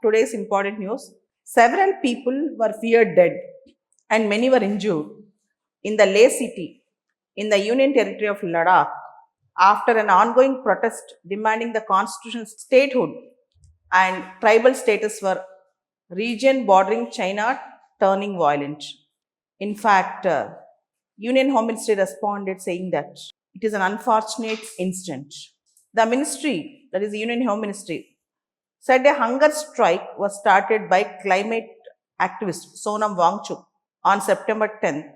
today's important news. Several people were feared dead and many were injured in the Leh city in the Union Territory of Ladakh after an ongoing protest demanding the constitutional statehood and tribal status for region bordering China turning violent. In fact, Union Home Ministry responded saying that it is an unfortunate incident. The ministry, that is the Union Home Ministry, said a hunger strike was started by climate activist Sonam Wangchuk on September 10th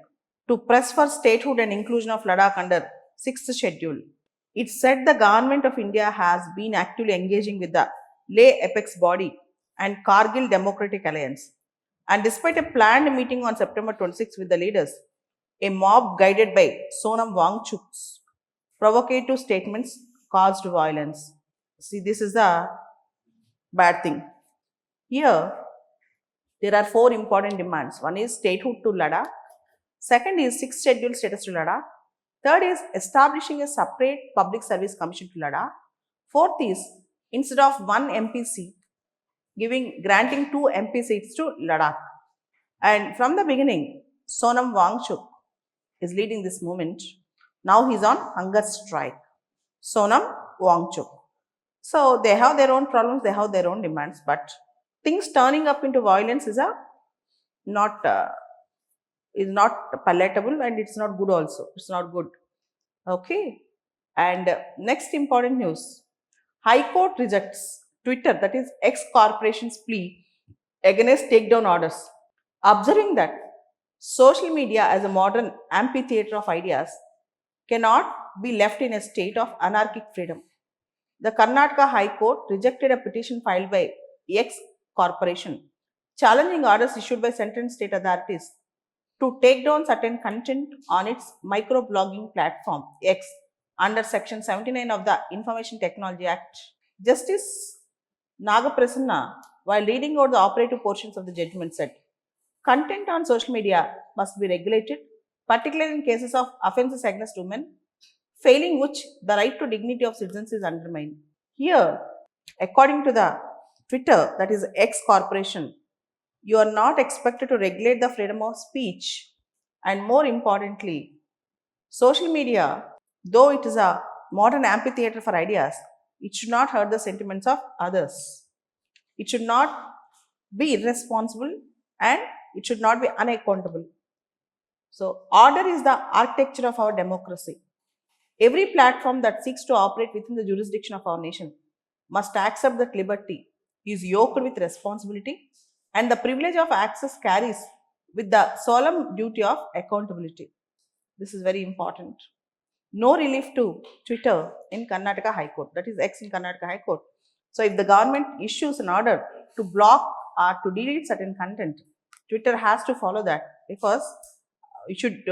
to press for statehood and inclusion of Ladakh under 6th schedule. It said the government of India has been actively engaging with the Leh Apex body and Kargil Democratic Alliance. And despite a planned meeting on September 26 with the leaders, a mob guided by Sonam Wangchuk's provocative statements caused violence. See, this is the bad thing. Here, there are four important demands. One is statehood to Ladakh. Second is sixth schedule status to Ladakh. Third is establishing a separate public service commission to Ladakh. Fourth is instead of one MP seat, granting 2 MP seats to Ladakh. And from the beginning, Sonam Wangchuk is leading this movement. Now he's on hunger strike. Sonam Wangchuk. So they have their own problems, they have their own demands, but things turning up into violence is not palatable and it's not good also. It's not good. Okay. And next important news. High Court rejects Twitter, that is X Corporation's plea against takedown orders. Observing that social media as a modern amphitheater of ideas cannot be left in a state of anarchic freedom. The Karnataka High Court rejected a petition filed by X Corporation challenging orders issued by central and state authorities to take down certain content on its microblogging platform X under Section 79 of the Information Technology Act. Justice Nagaprasanna, while reading out the operative portions of the judgment, said, content on social media must be regulated, particularly in cases of offences against women, failing which the right to dignity of citizens is undermined. Here, according to the Twitter, that is X Corporation, you are not expected to regulate the freedom of speech. And more importantly, social media, though it is a modern amphitheater for ideas, it should not hurt the sentiments of others. It should not be irresponsible and it should not be unaccountable. So, order is the architecture of our democracy. Every platform that seeks to operate within the jurisdiction of our nation must accept that liberty is yoked with responsibility and the privilege of access carries with the solemn duty of accountability. This is very important. No relief to Twitter in Karnataka High Court, that is X in Karnataka High Court. So, if the government issues an order to block or to delete certain content, Twitter has to follow that because you should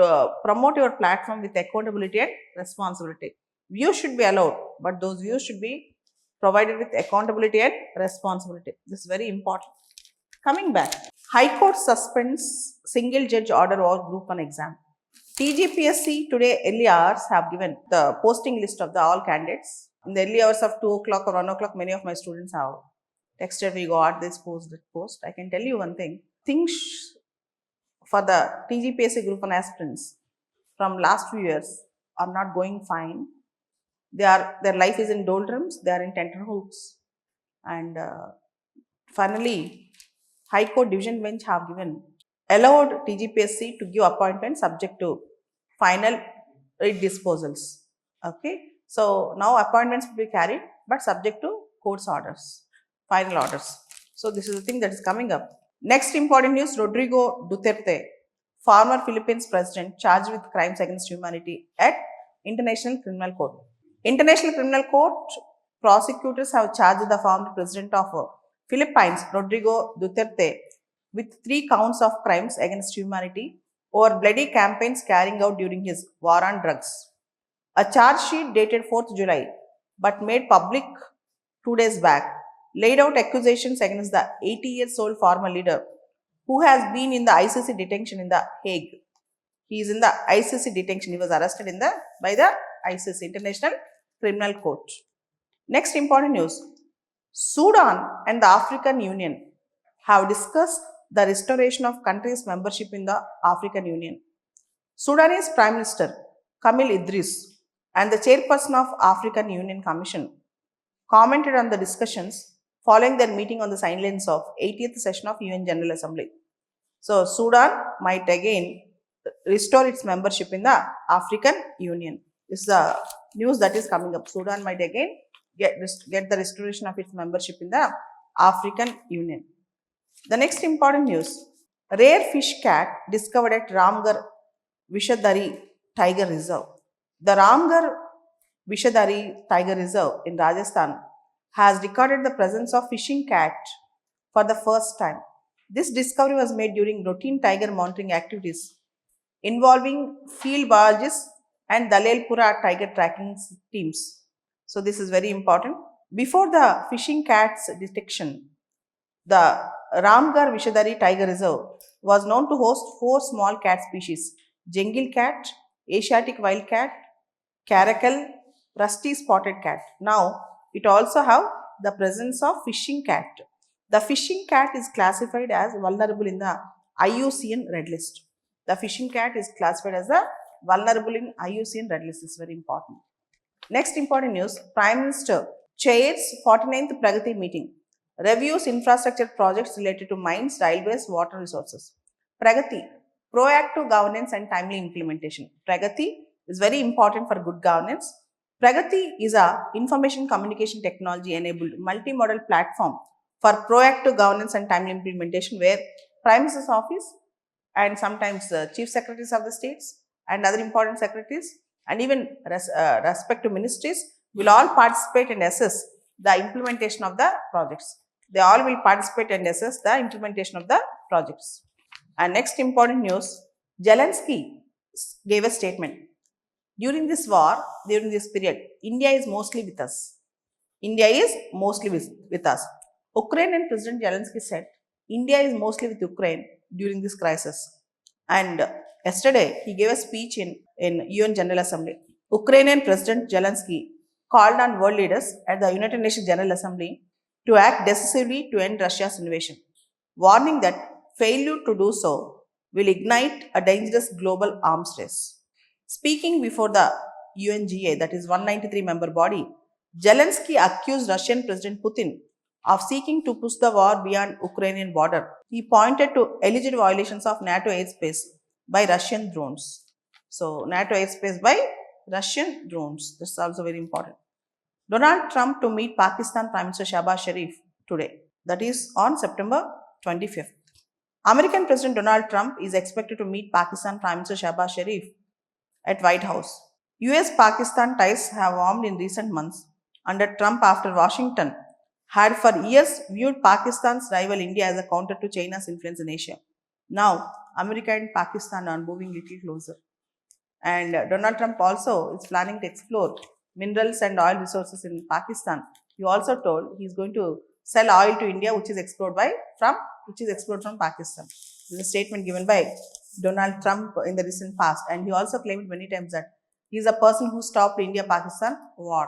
promote your platform with accountability and responsibility. Views should be allowed, but those views should be provided with accountability and responsibility. This is very important. Coming back, High Court suspends single judge order or group 1 exam. TGPSC today early hours have given the posting list of the all candidates. In the early hours of 2 o'clock or 1 o'clock, many of my students have texted, we got this post, that post. I can tell you one thing. Things for the TGPSC group 1 aspirants from last few years are not going fine. Their life is in doldrums, they are in tenterhooks. And finally, High Court Division Bench have allowed TGPSC to give appointments subject to final writ disposals. Okay. So, now appointments will be carried but subject to court's orders, final orders. So, this is the thing that is coming up. Next important news, Rodrigo Duterte, former Philippines president charged with crimes against humanity at International Criminal Court. International Criminal Court prosecutors have charged the former president of Philippines, Rodrigo Duterte, with 3 counts of crimes against humanity over bloody campaigns carrying out during his war on drugs. A charge sheet dated 4th July but made public 2 days back laid out accusations against the 80-year-old former leader who has been in the ICC detention in The Hague. He is in the ICC detention. He was arrested by the ICC, International Criminal Court. Next important news. Sudan and the African Union have discussed the restoration of country's membership in the African Union. Sudanese Prime Minister Kamil Idris and the chairperson of African Union Commission commented on the discussions following their meeting on the sidelines of 80th session of UN General Assembly. So Sudan might again restore its membership in the African Union. This is the news that is coming up. Sudan might again get the restoration of its membership in the African Union. The next important news, rare fish cat discovered at Ramgarh Vishadari Tiger Reserve. The Ramgarh Vishadari Tiger Reserve in Rajasthan has recorded the presence of fishing cat for the first time. This discovery was made during routine tiger monitoring activities involving field biologists and Dalalpura tiger tracking teams. So this is very important. Before the fishing cat's detection, the Ramgarh Vishadari Tiger Reserve was known to host 4 small cat species: Jengil cat, Asiatic wild cat, caracal, rusty spotted cat. Now it also have the presence of fishing cat. The fishing cat is classified as vulnerable in the IUCN Red List. The fishing cat is classified as a vulnerable in IUCN Red List. This is very important. Next important news, Prime Minister chairs 49th Pragati meeting, reviews infrastructure projects related to mines, railways, water resources. Pragati, proactive governance and timely implementation. Pragati is very important for good governance. Pragati is a information communication technology enabled multimodal platform for proactive governance and timely implementation, where Prime Minister's office and sometimes chief secretaries of the states and other important secretaries and even respective ministries will all participate and assess the implementation of the projects. They all will participate and assess the implementation of the projects. And next important news, Zelensky gave a statement. During this war, during this period, India is mostly with us. India is mostly with us. Ukrainian President Zelensky said, India is mostly with Ukraine during this crisis. And yesterday, he gave a speech in UN General Assembly. Ukrainian President Zelensky called on world leaders at the United Nations General Assembly to act decisively to end Russia's invasion, warning that failure to do so will ignite a dangerous global arms race. Speaking before the UNGA, that is 193 member body, Zelensky accused Russian President Putin of seeking to push the war beyond Ukrainian border. He pointed to alleged violations of NATO airspace by Russian drones. So, NATO airspace by Russian drones. This is also very important. Donald Trump to meet Pakistan Prime Minister Shehbaz Sharif today. That is on September 25th. American President Donald Trump is expected to meet Pakistan Prime Minister Shehbaz Sharif at White House. US-Pakistan ties have warmed in recent months under Trump after Washington had for years viewed Pakistan's rival India as a counter to China's influence in Asia. Now, America and Pakistan are moving little closer. And Donald Trump also is planning to explore minerals and oil resources in Pakistan. He also told he is going to sell oil to India, which is explored from Pakistan. This is a statement given by Donald Trump in the recent past, and he also claimed many times that he is a person who stopped India-Pakistan war.